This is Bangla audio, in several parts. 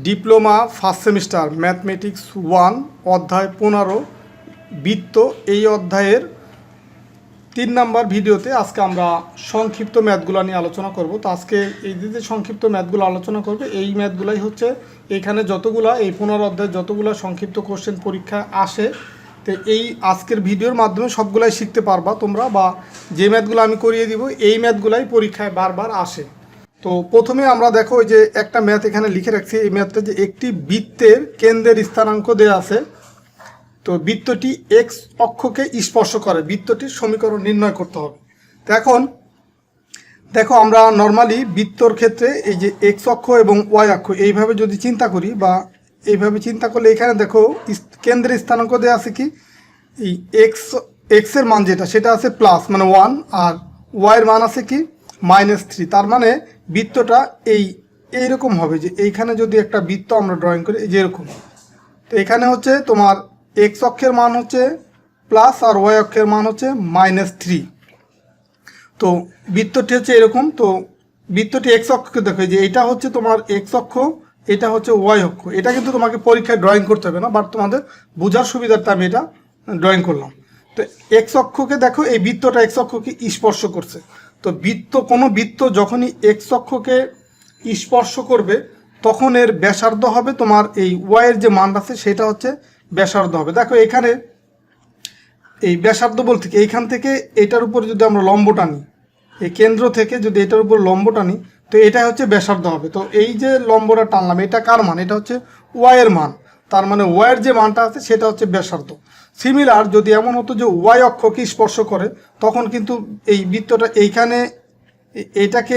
ডিপ্লোমা ফার্স্ট সেমিস্টার ম্যাথমেটিক্স 1 অধ্যায় 15 বৃত্ত। এই অধ্যায়ের 3 নাম্বার ভিডিওতে আজকে আমরা সংক্ষিপ্ত ম্যাথগুলো নিয়ে আলোচনা করব। তো আজকে এই যে সংক্ষিপ্ত ম্যাথগুলো আলোচনা করবে, এই ম্যাথগুলাই হচ্ছে এখানে যতগুলা এই 15 অধ্যায়ে যতগুলো সংক্ষিপ্ত কোশ্চেন পরীক্ষায় আসে, তো এই আজকের ভিডিওর মাধ্যমে সবগুলাই শিখতে পারবা তোমরা, বা যে ম্যাথগুলো আমি করিয়ে দিব এই ম্যাথগুলাই পরীক্ষায় বারবার আসে। তো প্রথমে আমরা দেখো যে একটা ম্যাথ এখানে লিখে রাখছি। এই ম্যাথটা যে একটি বৃত্তের কেন্দ্রের স্থানাঙ্ক দেওয়া আছে, তো বৃত্তটি এক্স অক্ষকে স্পর্শ করে, বৃত্তটির সমীকরণ নির্ণয় করতে হবে। তো এখন দেখো আমরা নর্মালি বৃত্তর ক্ষেত্রে এই যে এক্স অক্ষ এবং ওয়াই অক্ষ এইভাবে যদি চিন্তা করি, বা এইভাবে চিন্তা করলে এখানে দেখো কেন্দ্রের স্থানাঙ্ক দেওয়া আছে কি, এই এক্সের মান যেটা সেটা আছে প্লাস মানে 1, আর ওয়াইয়ের মান আছে কি -3। তার মানে বৃত্তটা এইরকম হবে যে এইখানে যদি একটা বৃত্ত আমরা ড্রয়িং করি এই যে এরকম, তো এখানে হচ্ছে তোমার এক্স অক্ষের মান হচ্ছে প্লাস আর ওয়াই অক্ষের মান হচ্ছে -3। তো বৃত্তটি হচ্ছে এরকম। তো বৃত্তটি এক্স অক্ষকে দেখো যে এটা হচ্ছে তোমার এক্স অক্ষ, এটা হচ্ছে ওয়াই অক্ষ। এটা কিন্তু তোমাকে পরীক্ষায় ড্রয়িং করতে হবে না, বাট তোমাদের বোঝার সুবিধার্থে আমি এটা ড্রয়িং করলাম। তো এক্স অক্ষকে দেখো এই বৃত্তটা এক্স অক্ষকে স্পর্শ করছে। তো কোনো বৃত্ত যখনই এক্স অক্ষকে স্পর্শ করবে তখন এর ব্যাসার্ধ হবে তোমার এই ওয়াইয়ের যে মান আছে সেটা হচ্ছে ব্যাসার্ধ হবে। দেখো এখানে এই ব্যাসার্ধ বলতে কি, এইখান থেকে এটার উপর যদি আমরা লম্ব টানি, এই কেন্দ্র থেকে যদি এটার উপর লম্ব টানি, তো এটা হচ্ছে ব্যাসার্ধ হবে। তো এই যে লম্বটা টানলাম এটা কার মান? এটা হচ্ছে ওয়াইয়ের মান। তার মানে ওয়াইয়ের যে মানটা আছে সেটা হচ্ছে ব্যাসার্ধ। সিমিলার যদি এমন হতো যে ওয়াই অক্ষকে স্পর্শ করে, তখন কিন্তু এই বৃত্তটা এইখানে এইটাকে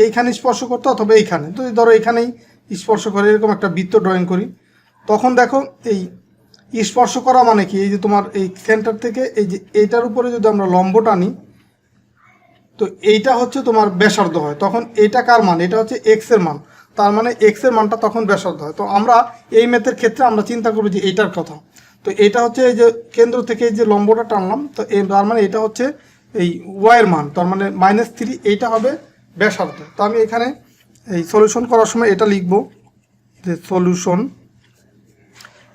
এইখানে স্পর্শ করতো, অথবা এইখানে, তো ধরো এইখানেই স্পর্শ করে, এরকম একটা বৃত্ত ড্রয়িং করি, তখন দেখো এই স্পর্শ করা মানে কি, এই যে তোমার এই সেন্টার থেকে এই যে এইটার উপরে যদি আমরা লম্ব টানি, তো এইটা হচ্ছে তোমার ব্যাসার্ধ হয়। তখন এইটা কার মান? এটা হচ্ছে এক্স এর মান। তার মানে এক্স এর মানটা তখন ব্যাসার্ধ হয়। তো আমরা এই ম্যাথের ক্ষেত্রে আমরা চিন্তা করবো যে এইটার কথা। তো এটা হচ্ছে এই যে কেন্দ্র থেকে এই যে লম্বটা টানলাম, তো তার মানে এটা হচ্ছে এই ওয়াইয়ের মান, তার মানে -3, এইটা হবে ব্যাসার্ধ। তো আমি এখানে এই সলিউশন করার সময় এটা লিখব যে সলিউশন,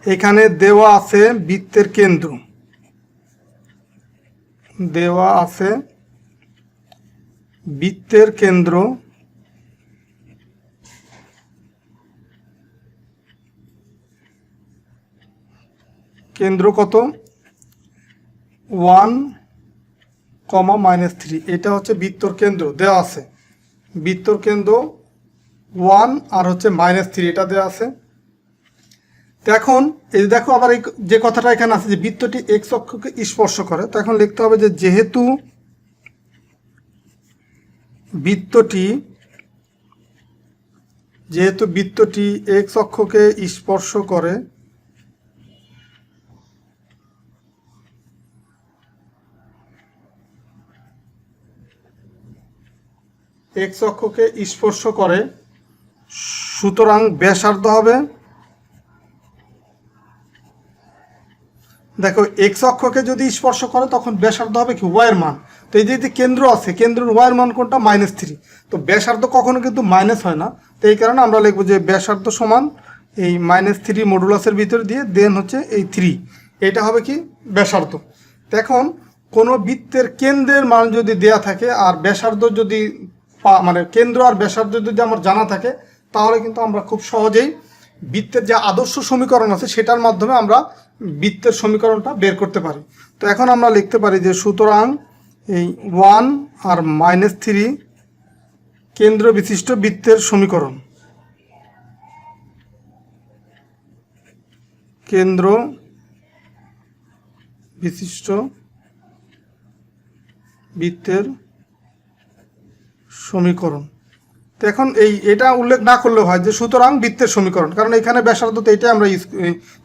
এখানে দেওয়া আছে বৃত্তের কেন্দ্র, দেওয়া আছে বৃত্তের কেন্দ্র কত 1, -3। এটা হচ্ছে বৃত্তর কেন্দ্র দেওয়া আছে, বৃত্তর কেন্দ্র 1 আর হচ্ছে -3 এটা দেওয়া আছে। তো এখন এই দেখো আবার এই যে কথাটা এখানে আছে যে বৃত্তটি এক্স অক্ষকে স্পর্শ করে, তো এখন লিখতে হবে যে যেহেতু বৃত্তটি এক্স অক্ষকে স্পর্শ করে, এক্স অক্ষকে স্পর্শ করে, সুতরাং ব্যাসার্ধ হবে, দেখো এক্স অক্ষকে যদি স্পর্শ করে তখন ব্যাসার্ধ হবে কি ওয়াইয়ের মান। তো এই যে কেন্দ্র আছে, কেন্দ্রের ওয়াইয়ের মান কোনটা? -3। তো ব্যাসার্ধ কখনো কিন্তু মাইনাস হয় না, তো এই কারণে আমরা লিখবো যে ব্যাসার্ধ সমান এই -3 মডুলাসের ভিতরে দিয়ে দেন হচ্ছে এই 3, এটা হবে কি ব্যাসার্ধ। এখন কোনো বৃত্তের কেন্দ্রের মান যদি দেয়া থাকে আর ব্যাসার্ধ যদি মানে কেন্দ্র আর ব্যাসার্ধ যদি আমার জানা থাকে, তাহলে কিন্তু আমরা খুব সহজেই বৃত্তের যে আদর্শ সমীকরণ আছে সেটার মাধ্যমে আমরা বৃত্তের সমীকরণটা বের করতে পারি। তো এখন আমরা লিখতে পারি যে সুতরাং এই 1 আর -3 কেন্দ্র বিশিষ্ট বৃত্তের সমীকরণ, কেন্দ্র বিশিষ্ট বৃত্তের সমীকরণ। তো এখন এটা উল্লেখ না করলেও হয় যে সুতরাং বৃত্তের সমীকরণ, কারণ এখানে ব্যাসার্ধ তো এটাই আমরা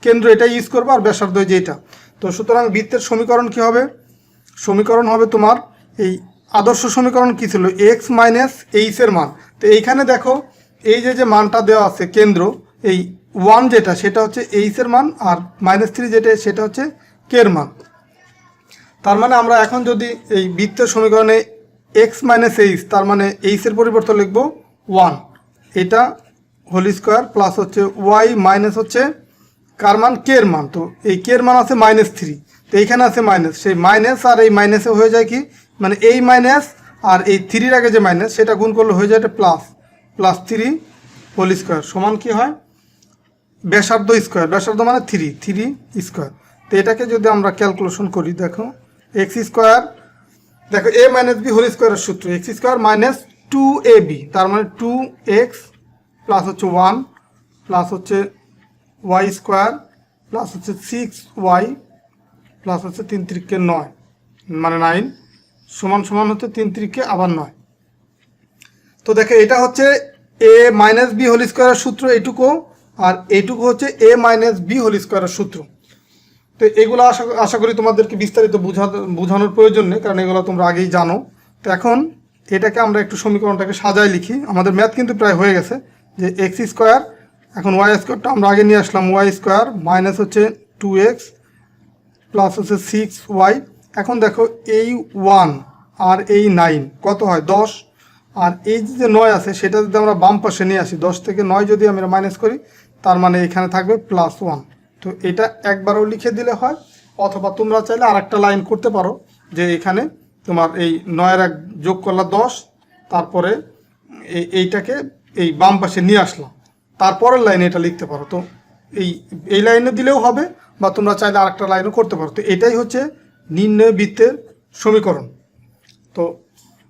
কেন্দ্র এটাই ইউজ করবো, আর ব্যাসার্ধ যে এটা। তো সুতরাং বৃত্তের সমীকরণ কি হবে? সমীকরণ হবে তোমার এই আদর্শ সমীকরণ কি ছিল? এক্স মাইনাস এইচের মান। তো এইখানে দেখো এই যে মানটা দেওয়া আছে কেন্দ্র, এই 1 যেটা সেটা হচ্ছে এইচের মান, আর -3 যেটা সেটা হচ্ছে কের মান। তার মানে আমরা এখন যদি এই বৃত্তের সমীকরণে এক্স মাইনাস এইচ, তার মানে এইচের পরিবর্তে লিখব 1, এটা হোল স্কোয়ার প্লাস হচ্ছে ওয়াই মাইনাস হচ্ছে কার মান, কে এর মান। তো এই কে এর মান আছে -3, তো এইখানে আছে মাইনাস, সেই মাইনাস আর এই মাইনাসে হয়ে যায় কি, মানে এই মাইনাস আর এই 3-র আগে যে মাইনাস সেটা গুণ করলে হয়ে যায় এটা +3 হোল স্কোয়ার সমান কি হয়, ব্যাসার্ধ স্কোয়ার, ব্যাসার্ধ মানে 3 স্কোয়ার। তো এটাকে যদি আমরা ক্যালকুলেশন করি, দেখো এক্স স্কোয়ার, দেখো a মাইনাস বি হোল স্কোয়ারের সূত্র এক্স স্কোয়ার মাইনাস 2ab, তার মানে 2x প্লাস হচ্ছে 1 প্লাস হচ্ছে ওয়াই স্কোয়ার প্লাস হচ্ছে 6y প্লাস হচ্ছে 3×3 9, মানে 9 সমান সমান হচ্ছে 3×3 আবার 9। তো দেখো এটা হচ্ছে a মাইনাস বি হোল স্কোয়ারের সূত্র এইটুকু, আর এইটুকু হচ্ছে a মাইনাস বি হোল স্কোয়ারের সূত্র। তো এগুলো আশা করি তোমাদেরকে বিস্তারিত বোঝানোর প্রয়োজন নেই, কারণ এগুলো তোমরা আগেই জানো। তো এখন এটাকে আমরা একটু সমীকরণটাকে সাজায় লিখি। আমাদের ম্যাথ কিন্তু প্রায় হয়ে গেছে, যে এক্স স্কোয়ার, এখন ওয়াই স্কোয়ারটা আমরা আগে নিয়ে আসলাম, ওয়াই স্কোয়ার মাইনাস হচ্ছে 2x প্লাস হচ্ছে 6y। এখন দেখো এই 1 আর এই 9 কত হয়, 10, আর এই যে 9 আছে সেটা যদি আমরা বাম পাশে নিয়ে আসি, 10 থেকে 9 যদি আমরা মাইনাস করি, তার মানে এখানে থাকবে +1। তো এটা একবারও লিখে দিলে হয়, অথবা তোমরা চাইলে আরেকটা লাইন করতে পারো, যে এখানে তোমার এই 9-এর 1 যোগ করলা 10, তারপরে এইটাকে এই বাম পাশে নিয়ে আসলাম, তারপরের লাইনে এটা লিখতে পারো। তো এই লাইনে দিলেও হবে, বা তোমরা চাইলে আরেকটা লাইনও করতে পারো। তো এটাই হচ্ছে নির্ণয় বৃত্তের সমীকরণ। তো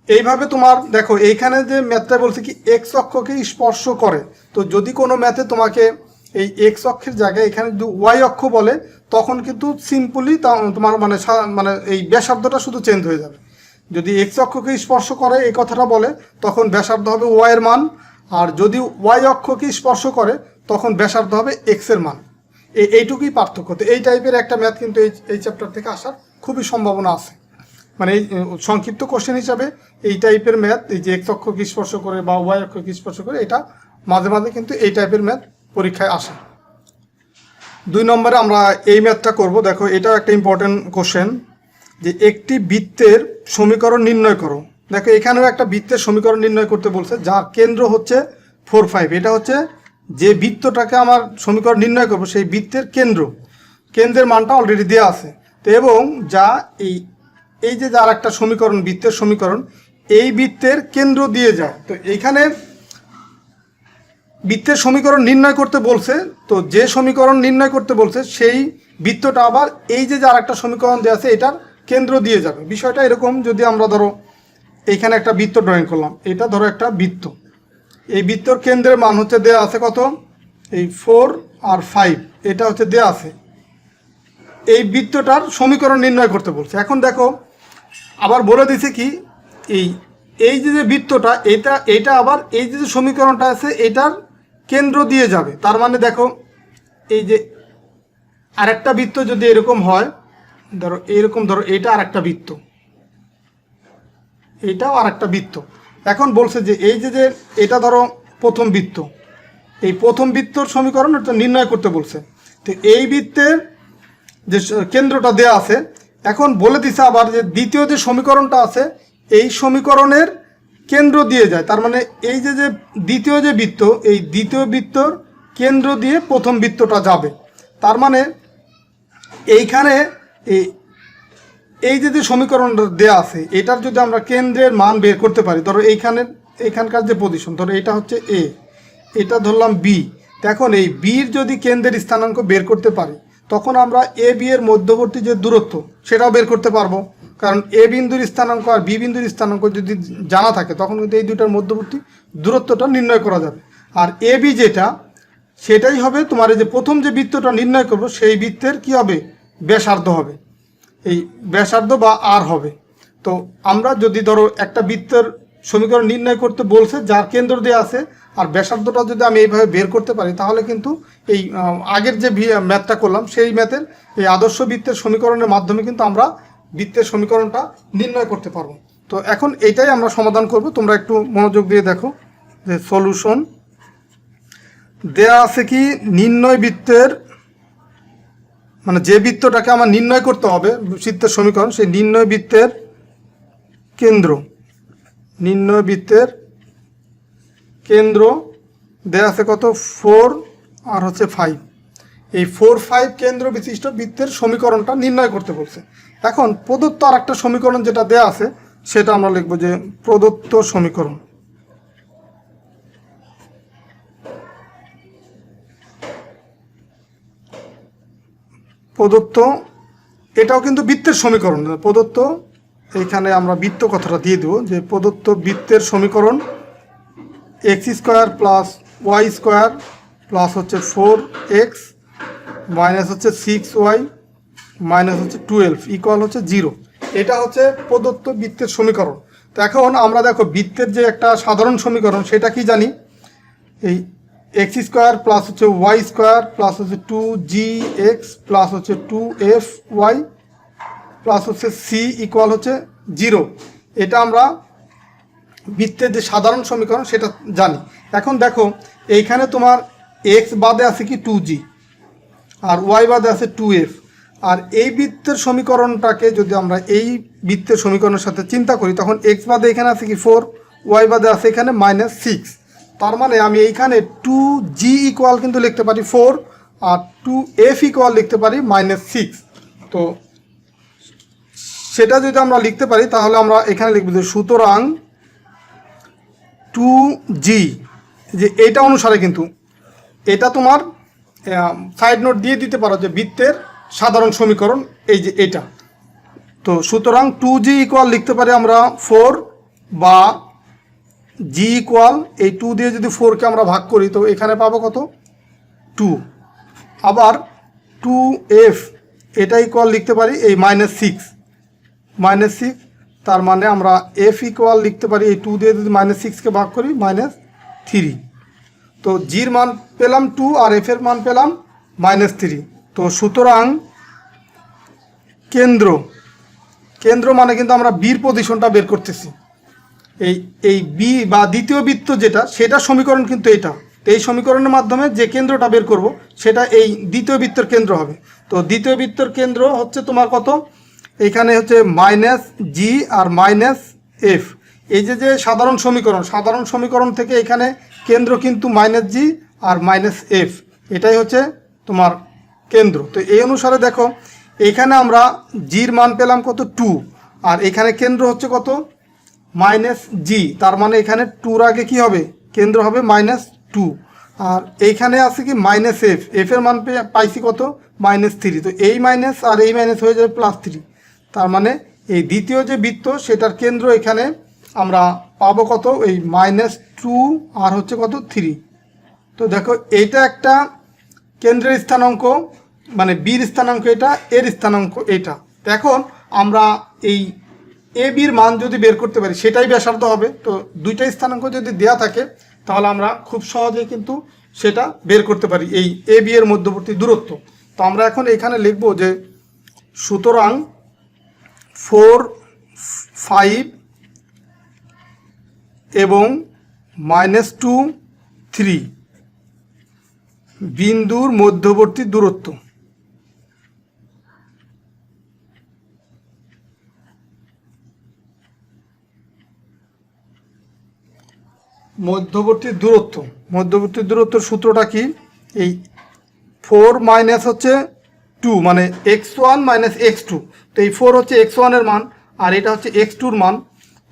এইভাবে তোমার দেখো এইখানে যে ম্যাথটা বলছে কি এক্স অক্ষকে স্পর্শ করে, তো যদি কোনো ম্যাথে তোমাকে এই এক্স অক্ষের জায়গায় এখানে যদি ওয়াই অক্ষ বলে, তখন কিন্তু সিম্পলি তোমার মানে এই ব্যাসার্ধটা শুধু চেঞ্জ হয়ে যাবে। যদি এক্স অক্ষকে স্পর্শ করে এই কথাটা বলে, তখন ব্যাসার্ধ হবে ওয়াই এর মান, আর যদি ওয়াই অক্ষকে স্পর্শ করে তখন ব্যাসার্ধ হবে এক্স এর মান। এইটুকুই পার্থক্য। তো এই টাইপের একটা ম্যাথ কিন্তু এই চ্যাপ্টার থেকে আসার খুবই সম্ভাবনা আছে। মানে এই সংক্ষিপ্ত কোশ্চেন হিসাবে এই টাইপের ম্যাথ, এই যে এক্স অক্ষকে স্পর্শ করে বা ওয়াই অক্ষকে স্পর্শ করে, এটা মাঝে মাঝে কিন্তু এই টাইপের ম্যাথ পরীক্ষায় আসে। 2 নম্বরে আমরা এই ম্যাথটা করব। দেখো এটাও একটা ইম্পর্টেন্ট কোশ্চেন, যে একটি বৃত্তের সমীকরণ নির্ণয় করো। দেখো এখানেও একটা বৃত্তের সমীকরণ নির্ণয় করতে বলছে, যার কেন্দ্র হচ্ছে 4, 5। এটা হচ্ছে যে বৃত্তটাকে আমার সমীকরণ নির্ণয় করবো সেই বৃত্তের কেন্দ্রের মানটা অলরেডি দেওয়া আছে। তো এবং যা এই যে যার একটা সমীকরণ, বৃত্তের সমীকরণ, এই বৃত্তের কেন্দ্র দিয়ে যায়। তো এইখানে বৃত্তের সমীকরণ নির্ণয় করতে বলছে, তো যে সমীকরণ নির্ণয় করতে বলছে সেই বৃত্তটা আবার এই যে যার একটা সমীকরণ দেওয়া আছে এটার কেন্দ্র দিয়ে যাবে। বিষয়টা এরকম, যদি আমরা ধরো এইখানে একটা বৃত্ত ড্রয়িং করলাম, এটা ধরো একটা বৃত্ত, এই বৃত্তর কেন্দ্রের মান হচ্ছে দেওয়া আছে কত, এই 4 আর 5, এটা হচ্ছে দেওয়া আছে। এই বৃত্তটার সমীকরণ নির্ণয় করতে বলছে। এখন দেখো আবার বলে দিছে কি, এই যে বৃত্তটা, এটা আবার এই যে সমীকরণটা আছে এটার কেন্দ্র দিয়ে যাবে। তার মানে দেখো এই যে আরেকটা বৃত্ত যদি এরকম হয়, ধরো এরকম, ধরো এটা আরেকটা বৃত্ত, এটাও আরেকটা বৃত্ত। এখন বলছে যে এই যে এটা ধরো প্রথম বৃত্ত, এই প্রথম বৃত্তর সমীকরণ এটা নির্ণয় করতে বলছে। তো এই বৃত্তের যে কেন্দ্রটা দেয়া আছে, এখন বলে দিছে আবার যে দ্বিতীয় যে সমীকরণটা আছে এই সমীকরণের কেন্দ্র দিয়ে যায়। তার মানে এই যে দ্বিতীয় যে বৃত্ত, এই দ্বিতীয় বৃত্তর কেন্দ্র দিয়ে প্রথম বৃত্তটা যাবে। তার মানে এইখানে এই যে সমীকরণটা দেয়া আছে এটার যদি আমরা কেন্দ্রের মান বের করতে পারি, ধরো এইখানকার যে পজিশন, ধরো এটা হচ্ছে এ, এটা ধরলাম বি। এখন এই বির যদি কেন্দ্রের স্থানাঙ্ক বের করতে পারি, তখন আমরা এ বি এর মধ্যবর্তী যে দূরত্ব সেটাও বের করতে পারবো। কারণ এ বিন্দুর স্থানাঙ্ক আর বি বিন্দুর স্থানাঙ্ক যদি জানা থাকে, তখন কিন্তু এই দুইটার মধ্যবর্তী দূরত্বটা নির্ণয় করা যাবে। আর এ বি যেটা, সেটাই হবে তোমার এই যে প্রথম যে বৃত্তটা নির্ণয় করবো সেই বৃত্তের কি হবে, ব্যাসার্ধ হবে, এই ব্যাসার্ধ বা আর হবে। তো আমরা যদি ধরো একটা বৃত্তের সমীকরণ নির্ণয় করতে বলছে যার কেন্দ্র দেওয়া আছে, আর ব্যাসার্ধটা যদি আমি এইভাবে বের করতে পারি, তাহলে কিন্তু এই আগের যে ম্যাথটা করলাম সেই ম্যাথের এই আদর্শ বৃত্তের সমীকরণের মাধ্যমে কিন্তু আমরা বৃত্তের সমীকরণটা নির্ণয় করতে পারবো। তো এখন এইটাই আমরা সমাধান করব। তোমরা একটু মনোযোগ দিয়ে দেখো যে সলিউশন দেয়া আছে কি, নির্ণয় বৃত্তের মানে যে বৃত্তটাকে আমার নির্ণয় করতে হবে বৃত্তের সমীকরণ, সেই নির্ণয় বৃত্তের কেন্দ্র দেয়া আছে কত 4 আর হচ্ছে 5। এই 4, 5 কেন্দ্র বিশিষ্ট বৃত্তের সমীকরণটা নির্ণয় করতে বলছে। এখন প্রদত্ত আর একটা সমীকরণ যেটা দেয়া আছে সেটা আমরা লিখব যে প্রদত্ত সমীকরণ। প্রদত্ত, এটাও কিন্তু বৃত্তের সমীকরণ। প্রদত্ত, এইখানে আমরা বৃত্ত কথাটা দিয়ে দেবো যে প্রদত্ত বৃত্তের সমীকরণ x² প্লাস y² প্লাস হচ্ছে 4x মাইনাস হচ্ছে 6y মাইনাস হচ্ছে 12 ইকুয়াল হচ্ছে 0। এটা হচ্ছে প্রদত্ত বৃত্তের সমীকরণ। তো এখন আমরা দেখো বৃত্তের যে একটা সাধারণ সমীকরণ সেটা কি জানি, এই x² প্লাস হচ্ছে y² প্লাস হচ্ছে 2gx প্লাস হচ্ছে 2fy প্লাস হচ্ছে c ইকুয়াল হচ্ছে 0। এটা আমরা বৃত্তের যে সাধারণ সমীকরণ সেটা জানি। এখন দেখো এইখানে তোমার x বাদে আছে কি 2g আর y বাদে আছে 2f। আর এই বৃত্তের সমীকরণটাকে যদি আমরা এই বৃত্তের সমীকরণের সাথে চিন্তা করি তখন x বাদে এখানে আছে কি 4, y বাদে আছে এখানে -6। তার মানে আমি এইখানে 2g ইকুয়াল কিন্তু লিখতে পারি 4 আর 2f ইকুয়াল লিখতে পারি -6। তো সেটা যদি আমরা লিখতে পারি তাহলে আমরা এখানে লিখব যে সুতরাং 2g, যে এইটা অনুসারে কিন্তু এটা তোমার সাইড নোট দিয়ে দিতে পারো যে বৃত্তের সাধারণ সমীকরণ এই যে এটা। তো সুতরাং 2g ইকুয়াল লিখতে পারি আমরা 4 বা g ইকুয়াল এই 2 দিয়ে যদি 4কে আমরা ভাগ করি তো এখানে পাবো কত 2। আবার 2f এটা ইকুয়াল লিখতে পারি এই -6। তার মানে আমরা f ইকুয়াল লিখতে পারি এই 2 দিয়ে যদি -6কে ভাগ করি -3। তো জির মান পেলাম 2 আর f এর মান পেলাম -3। তো সুতরাং কেন্দ্র মানে কিন্তু আমরা বির পজিশনটা বের করতেছি। এই বি বা দ্বিতীয় বৃত্ত যেটা সেটা সমীকরণ কিন্তু এটা। তো এই সমীকরণের মাধ্যমে যে কেন্দ্রটা বের করব সেটা এই দ্বিতীয় বৃত্তের কেন্দ্র হবে। তো দ্বিতীয় বৃত্তের কেন্দ্র হচ্ছে তোমার কত, এইখানে হচ্ছে -g আর -f। এই যে সাধারণ সমীকরণ থেকে এখানে কেন্দ্র কিন্তু -g আর -f, এটাই হচ্ছে তোমার কেন্দ্র। তো এই অনুসারে দেখো এখানে আমরা জির মান পেলাম কত 2 আর এখানে কেন্দ্র হচ্ছে কত -g। তার মানে এখানে 2র আগে কি হবে কেন্দ্র হবে -2 আর এইখানে আছে কি -f, f এর মান পাইছি কত -3। তো এই মাইনাস আর এই মাইনাস হয়ে যাবে +3। তার মানে এই দ্বিতীয় যে বৃত্ত সেটার কেন্দ্র এখানে আমরা পাবো কত এই -2 আর হচ্ছে কত 3। তো দেখো এইটা একটা কেন্দ্রের স্থানাঙ্ক, মানে বির স্থানাঙ্ক এটা, এর স্থানাঙ্ক এটা। এখন আমরা এই এ বির মান যদি বের করতে পারি সেটাই ব্যাসার্ধ হবে। তো দুইটা স্থানাঙ্ক যদি দেয়া থাকে তাহলে আমরা খুব সহজেই কিন্তু সেটা বের করতে পারি এই এ বি এর মধ্যবর্তী দূরত্ব। তো আমরা এখন এখানে লিখব যে সুতরাং 4, 5 এবং -2, 3 বিন্দুর মধ্যবর্তী দূরত্ব। মধ্যবর্তী দূরত্বের সূত্রটা কি, এই 4 মাইনাস হচ্ছে 2 মানে x1 মাইনাস x2। তো এই 4 হচ্ছে x1 এর মান আর এটা হচ্ছে x2 এর মান।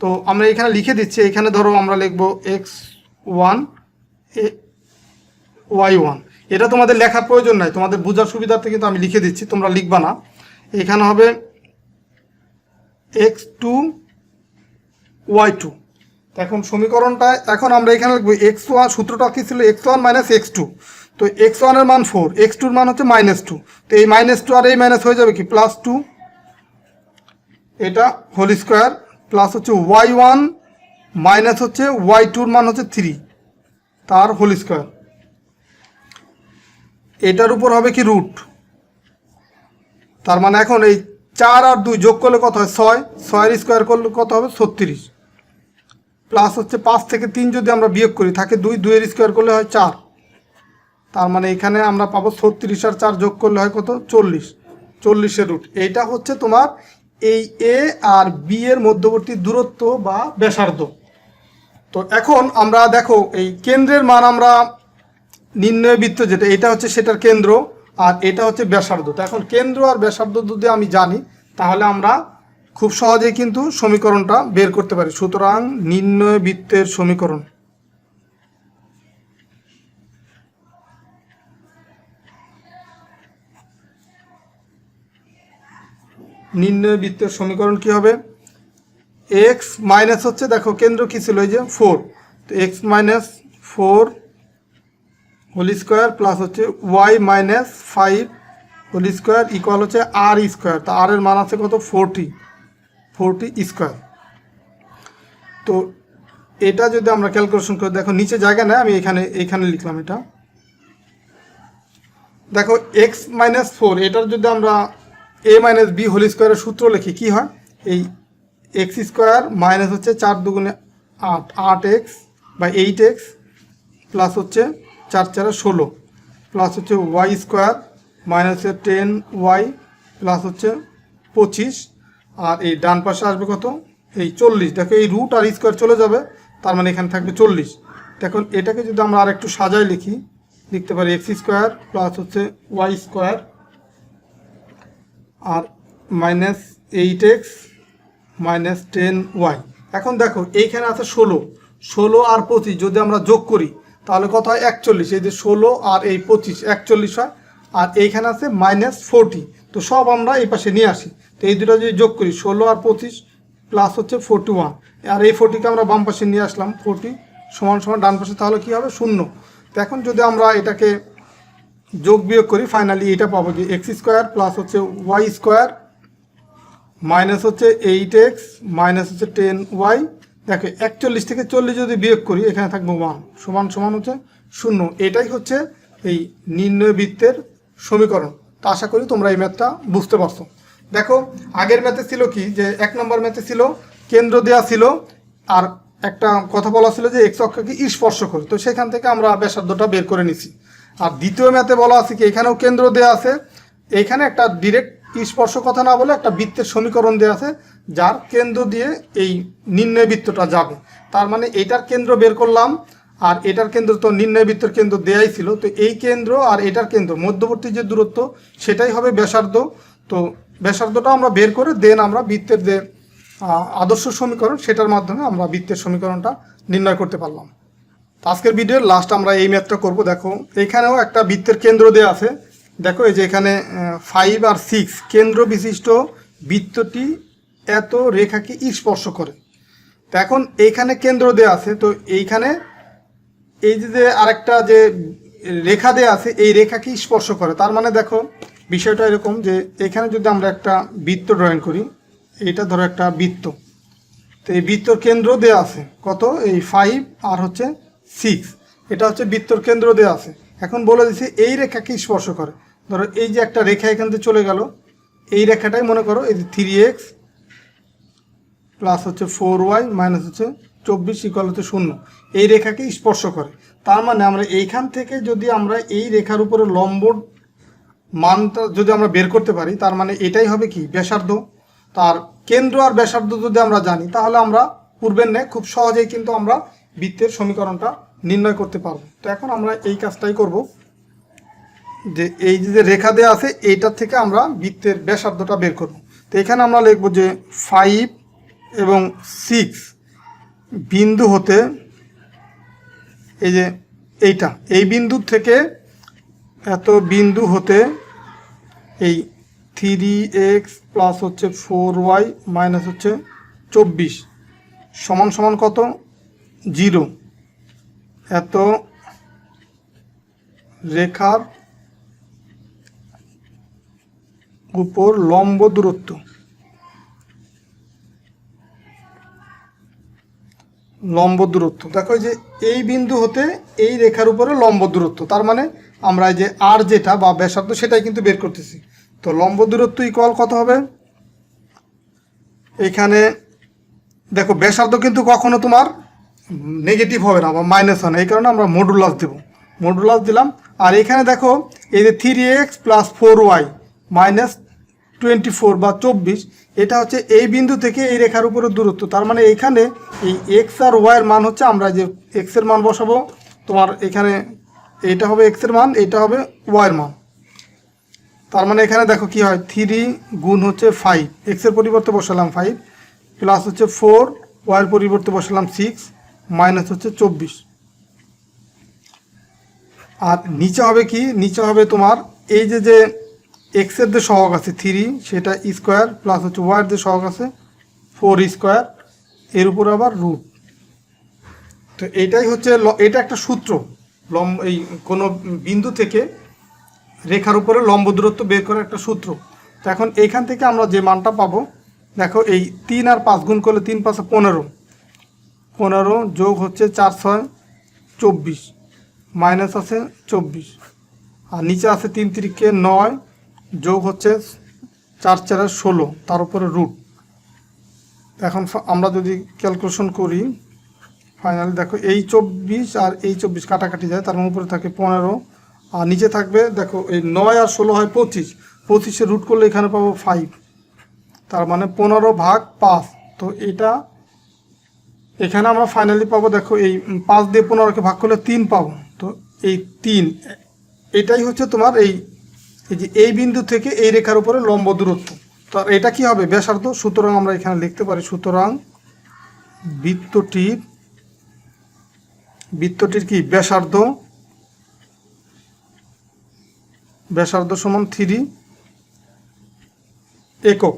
তো আমরা এখানে লিখে দিচ্ছি, এখানে ধরো আমরা লিখব x1 y1। এটা তোমাদের লেখার প্রয়োজন নাই, তোমাদের বোঝার সুবিধার্থে কিন্তু আমি লিখে দিচ্ছি, তোমরা লিখবা না। এখানে হবে x2 y2। এখন সমীকরণটা এখন আমরা এখানে লিখব x1, সূত্রটা কি ছিল x1 মাইনাস x2। তো x1 এর মান 4, x2 এর মান হচ্ছে -2। তো এই -2 আর এই মাইনাস হয়ে যাবে কি +2, এটা হোল স্কোয়ার প্লাস হচ্ছে y1 মাইনাস হচ্ছে y2 এর মান হচ্ছে 3 তার হোল স্কোয়ার। এটার উপর হবে কি রুট। তার মানে এখন এই 4 আর 2 যোগ করলে কত হয় 6, 6 এর স্কোয়ার করলে কত হবে 36 প্লাস হচ্ছে 5 থেকে 3 যদি আমরা বিয়োগ করি থাকে 2, 2 এর স্কোয়ার করলে হয় 4। তার মানে এখানে আমরা পাবো 36 আর 4 যোগ করলে হয় কত 40, 40 এর রুট। এইটা হচ্ছে তোমার এই এ আর বি এর মধ্যবর্তী দূরত্ব বা ব্যাসার্ধ। তো এখন আমরা দেখো এই কেন্দ্রের মান আমরা নির্ণয় বৃত্ত যেটা, এটা হচ্ছে সেটার কেন্দ্র, আর এটা হচ্ছে ব্যাসার্ধ। তো এখন কেন্দ্র আর ব্যাসার্ধ যদি আমি জানি তাহলে আমরা খুব সহজেই কিন্তু সমীকরণটা বের করতে পারি। সুতরাং নির্ণয় বৃত্তের সমীকরণ, নির্ণয় বৃত্তের সমীকরণ কি হবে? এক্স মাইনাস হচ্ছে, দেখো কেন্দ্র কি ছিল, এই যে 4, তো x minus 4 whole square plus হচ্ছে y minus 5 whole square equal হচ্ছে আর স্কোয়ার। তো আর এর মান আছে কত? 40 স্কোয়ার। তো এটা যদি আমরা ক্যালকুলেশন করে, দেখো নিচে জায়গা নেই, আমি এখানে লিখলাম এটা। দেখো এক্স মাইনাস 4, এটার যদি আমরা এ মাইনাস বি হোল স্কোয়ারের সূত্র লিখি কি হয়? এই এক্স স্কোয়ার মাইনাস হচ্ছে 4 দুগুণে 8, 8x বাই 8x প্লাস হচ্ছে 4 4 16 প্লাস হচ্ছে Y square minus 10y plus হচ্ছে 25, আর এই ডান পাশে আসবে কত? এই 40। দেখো এই রুট আর স্কোয়ার চলে যাবে, তার মানে এখানে থাকবে 40। দেখুন এটাকে যদি আমরা আর একটু সাজায় লিখতে পারি এক্স স্কোয়ার প্লাস হচ্ছে ওয়াই স্কোয়ার আর মাইনাস 8x মাইনাস 10y। এখন দেখো এইখানে আছে 16 আর 25 যদি আমরা যোগ করি তাহলে কত হয়? 41। এই যে 16 আর এই 25 41 হয়, আর এইখানে আছে মাইনাস 40। তো সব আমরা এই পাশে নিয়ে আসি, তো এই দুটো যদি যোগ করি 16 আর 25 প্লাস হচ্ছে 41, আর এই 40কে আমরা বাম পাশে নিয়ে আসলাম, 40 সমান সমান ডান পাশে, তাহলে কি হবে? 0। তো এখন যদি আমরা এটাকে যোগ বিয়োগ করি ফাইনালি এটা পাবো যে এক্স স্কোয়ার প্লাস হচ্ছে ওয়াই স্কোয়ার মাইনাস হচ্ছে 8x মাইনাস হচ্ছে 10y। দেখো 41 থেকে 40 যদি বিয়োগ করি এখানে থাকবে 1 সমান সমান হচ্ছে 0। এটাই হচ্ছে এই নির্ণয় বৃত্তের সমীকরণ। তো আশা করি তোমরা এই ম্যাথটা বুঝতে পারছো। দেখো আগের ম্যাথে ছিল কি, যে 1 নম্বর ম্যাথে ছিল কেন্দ্র দেওয়া ছিল আর একটা কথা বলা ছিল যে এক্স অক্ষকে স্পর্শ করে, তো সেখান থেকে আমরা ব্যাসার্ধটা বের করে নিছি। আর দ্বিতীয় ম্যাথে বলা আছে কি, এখানেও কেন্দ্র দেওয়া আছে, এইখানে একটা ডিরেক্ট স্পর্শ কথা না বলে একটা বৃত্তের সমীকরণ দেওয়া আছে যার কেন্দ্র দিয়ে এই নির্ণয় বৃত্তটা যাবে। তার মানে এটার কেন্দ্র বের করলাম, আর এটার কেন্দ্র তো নির্ণয় বৃত্তের কেন্দ্র দেয়াই ছিল, তো এই কেন্দ্র আর এটার কেন্দ্র মধ্যবর্তী যে দূরত্ব সেটাই হবে ব্যাসার্ধ। তো ব্যাসার্ধটা আমরা বের করে দেন আমরা বৃত্তের যে আদর্শ সমীকরণ সেটার মাধ্যমে আমরা বৃত্তের সমীকরণটা নির্ণয় করতে পারলাম। তো আজকের ভিডিওর লাস্ট আমরা এই ম্যাথটা করব। দেখো এখানেও একটা বৃত্তের কেন্দ্র দেওয়া আছে, দেখো এই যে এখানে 5 আর 6 কেন্দ্র বিশিষ্ট বৃত্তটি এত রেখাকে স্পর্শ করে। তো এখন এইখানে কেন্দ্র দেওয়া আছে, তো এইখানে এই যে আরেকটা যে রেখা দেওয়া আছে এই রেখাকে স্পর্শ করে। তার মানে দেখো বিষয়টা এরকম যে এখানে যদি আমরা একটা বৃত্ত ড্রয়িং করি, এইটা ধরো একটা বৃত্ত, তো এই বৃত্তর কেন্দ্র দেওয়া আছে কত? এই 5 আর হচ্ছে 6, এটা হচ্ছে বৃত্তর কেন্দ্র দেওয়া আছে। এখন বলে দিচ্ছে এই রেখাকে স্পর্শ করে। ধরো এই যে একটা রেখা এখান থেকে চলে গেল, এই রেখাটাই মনে করো এই যে 3x প্লাস হচ্ছে 4y মাইনাস হচ্ছে 24 ইকুয়াল হচ্ছে 0, এই রেখাকে স্পর্শ করে। তার মানে আমরা এইখান থেকে যদি আমরা এই রেখার উপরে লম্ব মানটা যদি আমরা বের করতে পারি, তার মানে এটাই হবে কি? ব্যাসার্ধ। তার কেন্দ্র আর ব্যাসার্ধ যদি আমরা জানি তাহলে আমরা পূর্বের ন্যায় খুব সহজেই কিন্তু আমরা বৃত্তের সমীকরণটা নির্ণয় করতে পারবো। তো এখন আমরা এই কাজটাই করব, যে এই যে রেখা দেওয়া আছে এইটার থেকে আমরা বৃত্তের ব্যাসার্ধটা বের করব। তো এখানে আমরা লিখব যে 5 এবং 6 বিন্দু হতে, এই যে এইটা এই বিন্দু থেকে এত বিন্দু হতে এই 3x প্লাস হচ্ছে 4y মাইনাস হচ্ছে 24 সমান সমান কত? 0। এত রেখার উপর লম্ব দূরত্ব, দেখো যে এই বিন্দু হতে এই রেখার উপরে লম্ব দূরত্ব, তার মানে আমরা যে আর যেটা বা ব্যাসার্ধ সেটাই কিন্তু বের করতেছি। তো লম্ব দূরত্ব ইকুয়াল কত হবে? এখানে দেখো ব্যাসার্ধ কিন্তু কখনো তোমার নেগেটিভ হবে না বা মাইনাস হয় না, এই কারণে আমরা মডুলাস দেব, মডুলাস দিলাম। আর এখানে দেখো এই যে 3x প্লাস 4y মাইনাস 24 বা 24, এটা হচ্ছে এই বিন্দু থেকে এই রেখার উপরে দূরত্ব। তার মানে এইখানে এই এক্স আর ওয়াইয়ের মান হচ্ছে, আমরা যে এক্সের মান বসাবো তোমার এখানে এইটা হবে এক্স এর মান, এইটা হবে ওয়াই এর মান। তার মানে এখানে দেখো কি হয়, 3 গুণ হচ্ছে 5, এক্স এর পরিবর্তে বসালাম 5, প্লাস হচ্ছে 4, ওয়াই এর পরিবর্তে বসালাম 6, মাইনাস হচ্ছে 24। আর নিচে হবে কি, নিচে হবে তোমার এই যে এক্সের যে সহগ আছে 3, সেটা স্কোয়ার, প্লাস হচ্ছে ওয়াইয়ের যে সহগ আছে 4 স্কোয়ার, এর উপর আবার রুট। তো এইটাই হচ্ছে, এটা একটা সূত্র, এই কোনো বিন্দু থেকে রেখার উপরে লম্ব দূরত্ব বের করার একটা সূত্র। তো এখন এইখান থেকে আমরা যে মানটা পাবো, দেখো এই 3 আর 5 গুণ করলে 3 5 15, 15 যোগ হচ্ছে 4 6 24, মাইনাস আছে 24, আর নিচে আছে 3 3 9, যোগ হচ্ছে 4 4 16, তার উপরে রুট। এখন আমরা যদি ক্যালকুলেশন করি, ফাইনালি দেখো এই 24 আর এই 24 কাটাকাটি যায়, তার উপরে থাকে 15, আর নিচে থাকবে দেখো এই 9 আর 16 হয় 25, 25-এ রুট করলে এখানে পাবো 5, তার মানে 15 ভাগ 5। তো এটা এখানে আমরা ফাইনালি পাবো, দেখো এই 5 দিয়ে 15কে ভাগ করলে 3 পাবো। তো এই 3, এটাই হচ্ছে তোমার এই যে এই বিন্দু থেকে এই রেখার উপরে লম্ব দূরত্ব। তো এটা কি হবে, ব্যাসার্ধ। সুতরাং আমরা এখানে লিখতে পারি, সুতরাং বৃত্তটির কি ব্যাসার্ধ, ব্যাসার্ধ সমান 3 একক।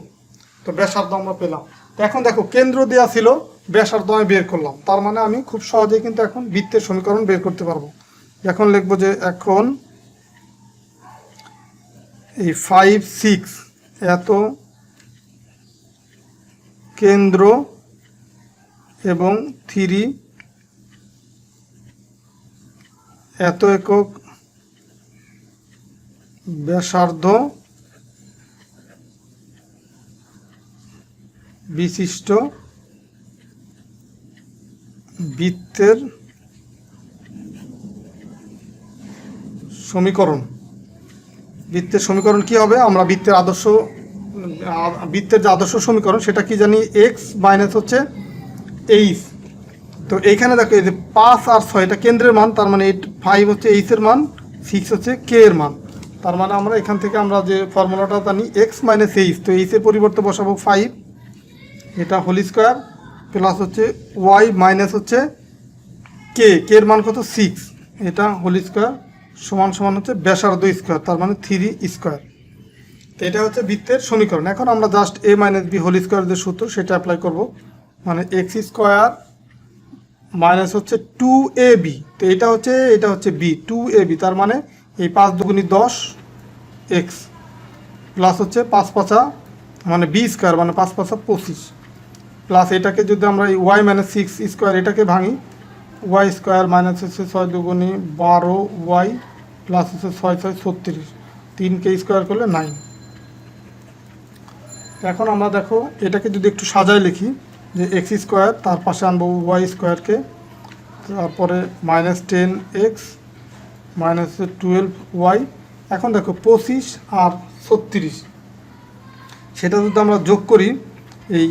তো ব্যাসার্ধ আমরা পেলাম। তো এখন দেখো কেন্দ্র দেওয়া ছিল, ব্যাসার্ধ আমি বের করলাম, তার মানে আমি খুব সহজেই কিন্তু এখন বৃত্তের সমীকরণ বের করতে পারবো। এখন লিখবো যে এখন এই 5 6 এত কেন্দ্র এবং 3 এত একক ব্যাসার্ধ বিশিষ্ট বৃত্তের সমীকরণ। বৃত্তের সমীকরণ কি হবে, আমরা বৃত্তের যে আদর্শ সমীকরণ সেটা কি জানি, এক্স মাইনাস হচ্ছে এইচ। তো এইখানে দেখো এই যে 5 আর 6 এটা কেন্দ্রের মান, তার মানে 5 হচ্ছে এইচ এর মান, 6 হচ্ছে কে এর মান। তার মানে আমরা এখান থেকে আমরা যে ফর্মুলাটা জানি এক্স মাইনাস এইচ, তো এইচ এর পরিবর্তে বসাবো 5, এটা হোল স্কোয়ার, প্লাস হচ্ছে ওয়াই মাইনাস হচ্ছে কে এর মান কত 6, এটা হোল স্কোয়ার সমান সমান হচ্ছে ব্যাসার্ধ স্কোয়ার, তার মানে 3 স্কোয়ার। তো এটা হচ্ছে বৃত্তের সমীকরণ। এখন আমরা just a minus B whole square যে সূত্র সেটা অ্যাপ্লাই করব, মানে এক্স স্কোয়ার মাইনাস হচ্ছে 2ab, তো এটা হচ্ছে বি 2ab, তার মানে এই 5 দুগুণী 10 এক্স, প্লাস হচ্ছে 5 5 মানে বি স্কোয়ার, মানে 5 5 25, প্লাস এটাকে যদি আমরা এই ওয়াই মাইনাস 6 স্কোয়ার এটাকে ভাঙি, ওয়াই স্কোয়ার মাইনাস হচ্ছে 6 দুগুণী 12 ওয়াই, প্লাস হচ্ছে 6 6 36, 3কে স্কোয়ার করলে 9। এখন আমরা দেখো এটাকে যদি একটু সাজায় লিখি, যে এক্স স্কোয়ার, তার পাশে আনবো ওয়াই স্কোয়ারকে, তারপরে মাইনাস 10 এক্স মাইনাস 12 ওয়াই। এখন দেখো 25 আর 36, সেটা যদি আমরা যোগ করি, এই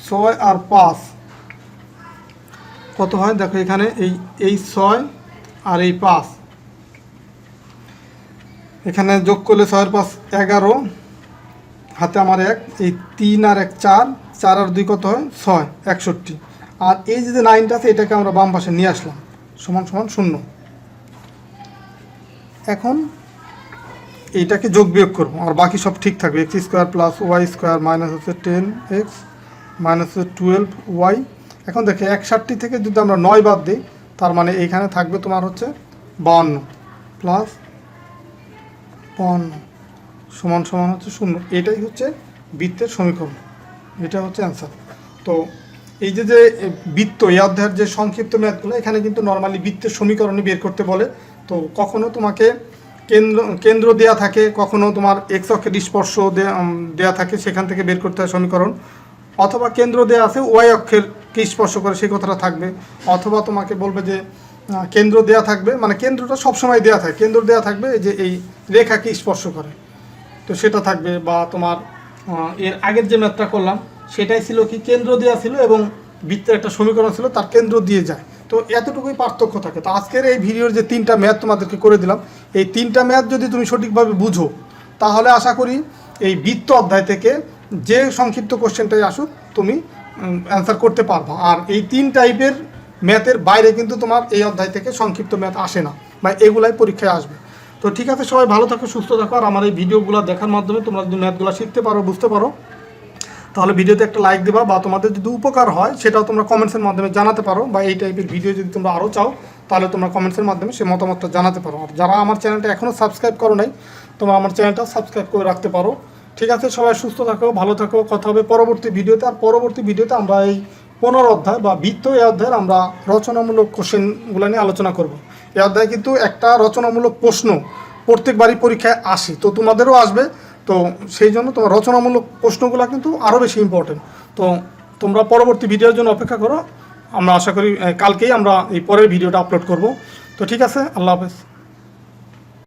6 আর 5 কত হয়, দেখো এখানে এই 6 আর এই 5, এখানে যোগ করলে 6 আর 5 11, হাতে আমার 1, এই 3 আর 1 4, 4 আর 2 কত হয় 6, 61। আর এই যে 9টা আছে এটাকে আমরা বাম পাশে নিয়ে আসলাম, সমান সমান 0। এখন এইটাকে যোগ বিয়োগ করবো, আর বাকি সব ঠিক থাকবে, X square plus Y square minus হচ্ছে 10 এক্স মাইনাস হচ্ছে 12 ওয়াই। এখন দেখে 61 থেকে যদি আমরা 9 বাদ দিই, তার মানে এইখানে থাকবে তোমার হচ্ছে 52 প্লাস 52 সমান সমান হচ্ছে 0। এটাই হচ্ছে বৃত্তের সমীকরণ, এটা হচ্ছে অ্যান্সার। তো এই যে বৃত্ত, এই অধ্যায়ের যে সংক্ষিপ্ত ম্যাথগুলো, এখানে কিন্তু নর্মালি বৃত্তের সমীকরণই বের করতে বলে। তো কখনো তোমাকে কেন্দ্র দেয়া থাকে, কখনো তোমার এক্স অক্ষের স্পর্শ দেয়া থাকে, সেখান থেকে বের করতে হয় সমীকরণ, অথবা কেন্দ্র দেয়া আছে ওয়াই অক্ষের কি স্পর্শ করে সেই কথাটা থাকবে, অথবা তোমাকে বলবে যে কেন্দ্র দেয়া থাকবে, মানে কেন্দ্রটা সবসময় দেয়া থাকে, কেন্দ্র দেয়া থাকবে যে এই রেখাকে স্পর্শ করে, তো সেটা থাকবে। বা তোমার এর আগের যে ম্যাথটা করলাম সেটাই ছিল কি, কেন্দ্র দেওয়া ছিল এবং বৃত্তের একটা সমীকরণ ছিল, তার কেন্দ্র দিয়ে যায়, তো এতটুকুই পার্থক্য থাকে। তো আজকের এই ভিডিওর যে 3টা ম্যাথ তোমাদেরকে করে দিলাম, এই 3টা ম্যাথ যদি তুমি সঠিকভাবে বুঝো তাহলে আশা করি এই বৃত্ত অধ্যায় থেকে যে সংক্ষিপ্ত কোশ্চেনটাই আসুক তুমি অ্যান্সার করতে পারবা। আর এই 3 টাইপের ম্যাথের বাইরে কিন্তু তোমার এই অধ্যায় থেকে সংক্ষিপ্ত ম্যাথ আসে না, বা এগুলাই পরীক্ষায় আসবে। তো ঠিক আছে, সবাই ভালো থাকো, সুস্থ থাকো। আর আমার এই ভিডিওগুলো দেখার মাধ্যমে তোমরা যদি ম্যাথগুলো শিখতে পারো, বুঝতে পারো, তাহলে ভিডিওতে একটা লাইক দেবা, বা তোমাদের যদি উপকার হয় সেটাও তোমরা কমেন্টসের মাধ্যমে জানাতে পারো, বা এই টাইপের ভিডিও যদি তোমরা আরও চাও তাহলে তোমরা কমেন্টসের মাধ্যমে সে মতামতটা জানাতে পারো। আর যারা আমার চ্যানেলটা এখনও সাবস্ক্রাইব করো নাই, তোমরা আমার চ্যানেলটা সাবস্ক্রাইব করে রাখতে পারো। ঠিক আছে, সবাই সুস্থ থাকো, ভালো থাকো, কথা হবে পরবর্তী ভিডিওতে। আর পরবর্তী ভিডিওতে আমরা এই 15 অধ্যায় বা বৃত্ত এই অধ্যায়ের আমরা রচনামূলক কোশ্চেনগুলো নিয়ে আলোচনা করব। এই অধ্যায়ে কিন্তু একটা রচনামূলক প্রশ্ন প্রত্যেকবারই পরীক্ষায় আসে, তো তোমাদেরও আসবে। তো সেই জন্য তোমার রচনামূলক প্রশ্নগুলো কিন্তু আরও বেশি ইম্পর্টেন্ট। তো তোমরা পরবর্তী ভিডিওর জন্য অপেক্ষা করো। আমরা আশা করি কালকেই আমরা এই পরের ভিডিওটা আপলোড করব। তো ঠিক আছে, আল্লাহ হাফেজ।